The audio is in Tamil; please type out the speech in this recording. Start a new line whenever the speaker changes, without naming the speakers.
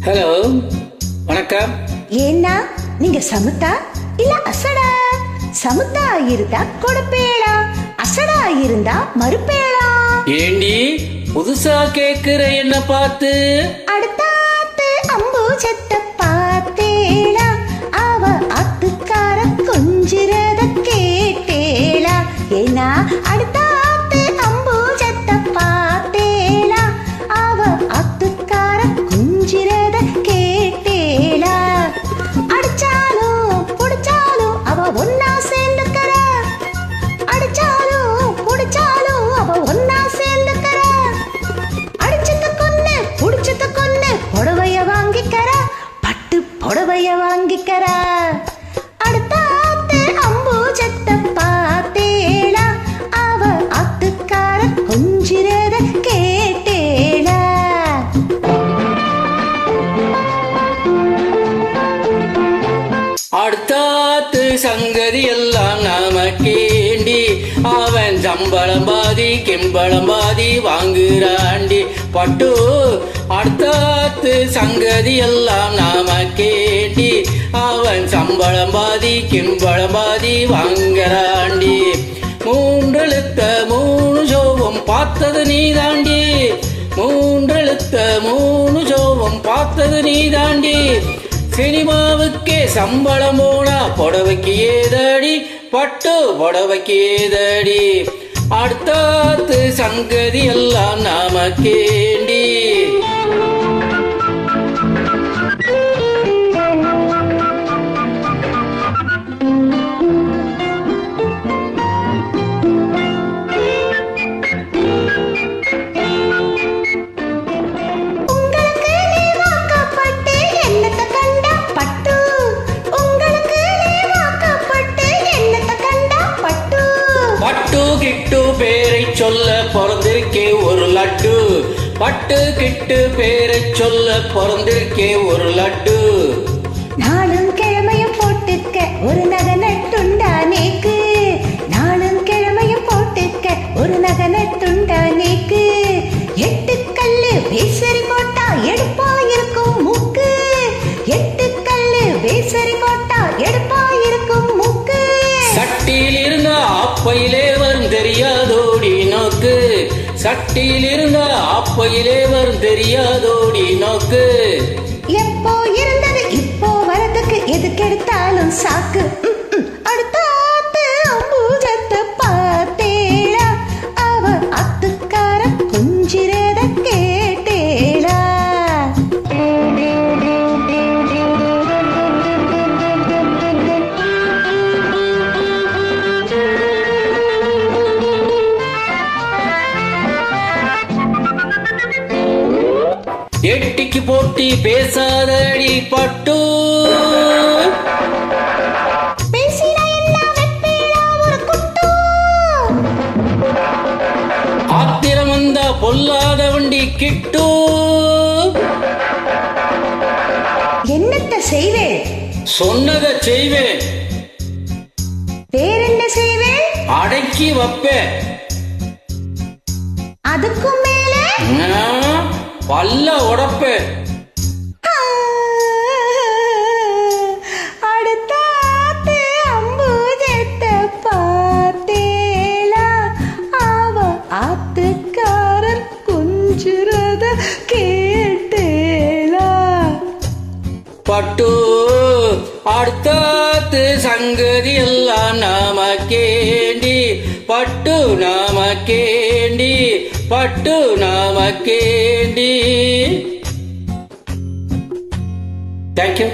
ஹலோ, வணக்கம்.
ஏன்னா நீங்க சமுத்தா இல்ல அசடா? சமுத்தா இருந்தா கொடுப்பேளா, அசடா இருந்தா மறுப்பேளா?
ஏண்டி புதுசா கேக்குற என்ன பார்த்து?
அடுத்தாத்து அம்பூஜத்தை பார்த்தேளா, அவ ஆத்துக்கார கொஞ்சிறத கேட்டேளா? ஏன்னா அடுத்தாத்து அம்பூஜத்தை பார்த்தேளா, அவ ஆத்துக்கார கொஞ்சிறத கேட்டேளா? அடிச்சாலும் புடிச்சாலும் அவ ஒன்னா சேர்ந்துக்கற, அடிச்சாலும் புடிச்சாலும் அவ ஒன்னா சேர்ந்துக்கற, அடிச்சத கொன்னு புடிச்சத கொன்னு புடவைய வாங்கிக்கற, பட்டு புடவைய வாங்கிக்கற. அடுத்தாத்து அம்பூஜத்தை பார்த்தேளா, அவ ஆத்துக்கார கொஞ்சிறத கேட்டேளா?
அடுத்தாத்து சங்கதி எல்லாம் நமக்கேண்டி, அவன் சம்பளம் பாதி கிம்பளம் பாதி வாங்குறாண்டி பட்டு. அடுத்தாத்து சங்கதி எல்லாம் நமக்கேண்டி, அவன் சம்பளம் பாதி கிம்பளம் பாதி வாங்குறாண்டி. மூன்றெழுத்த மூணு ஜோவம் பார்த்தது நீதாண்டி, மூன்றெழுத்த மூணு ஜோவம் பார்த்தது நீதாண்டி. சினிமாவுக்கே சம்பளம் போனா புடவைக்கு ஏதடி, பட்டு புடவைக்கு ஏதடி. அடுத்தாத்து சங்கதி எல்லாம் நமக்கேண்டி. பட்டு கிட்டு பேரை சொல்ல பிறந்திருக்கே ஒரு லட்டு, பட்டு கிட்டு பேரை சொல்ல பிறந்திருக்கே ஒரு லட்டு.
நாளும் கிழமையும் போட்டுக்க ஒரு நகை நட்டுண்டா நேக்கு, நாளும் கிழமையும் போட்டுக்க ஒரு நகை நட்டுண்டா நேக்கு. எட்டு கல்லு வேசரி போட்டா எடுப்பா இருக்கும் மூக்கு, எட்டு கல்லு வேசரி போட்டா எடுப்பா இருக்கும் மூக்கு.
சட்டியில் இருந்த ஆப்பையிலே வரும் தெரியாதோடி நோக்கு, சட்டியில் இருந்த ஆப்பையிலே வரும் தெரியாதோடி நோக்கு.
எப்போ இருந்தது இப்போ வரதுக்கு எதுக்கெடுத்தாலும் சாக்கு. அடுத்தாத்து அம்பூஜத்தை பார்த்தேளா, அவ அத்துக்கார கொஞ்சிறத கேட்டேளா?
எட்டிக்கு போட்டி பேசாதடி பட்டு,
பேசினா எல்லாம் வெப்பேளா ஒரு குட்டு.
ஆத்திரம் வந்தா பொல்லாத வண்டி கிட்டு.
என்னத்த செய்வேன்?
சொன்னதை செய்வேன்,
வேறென்ன செய்வேன்?
அடக்கி வைப்பேன்.
அதுக்கும் மேல
பல்ல உடப்பேன்.
அடுத்தாத்து அம்பூஜத்தை பார்த்தேளா, அவ ஆத்துக்காரர் கொஞ்சிறத கேட்டேளா?
பட்டு அடுத்தாத்து சங்கதி எல்லாம் நமக்கேண்டி, பட்டு நமக்கேண்டி, பட்டு நமக்கேண்டி. தேங்க்யூ.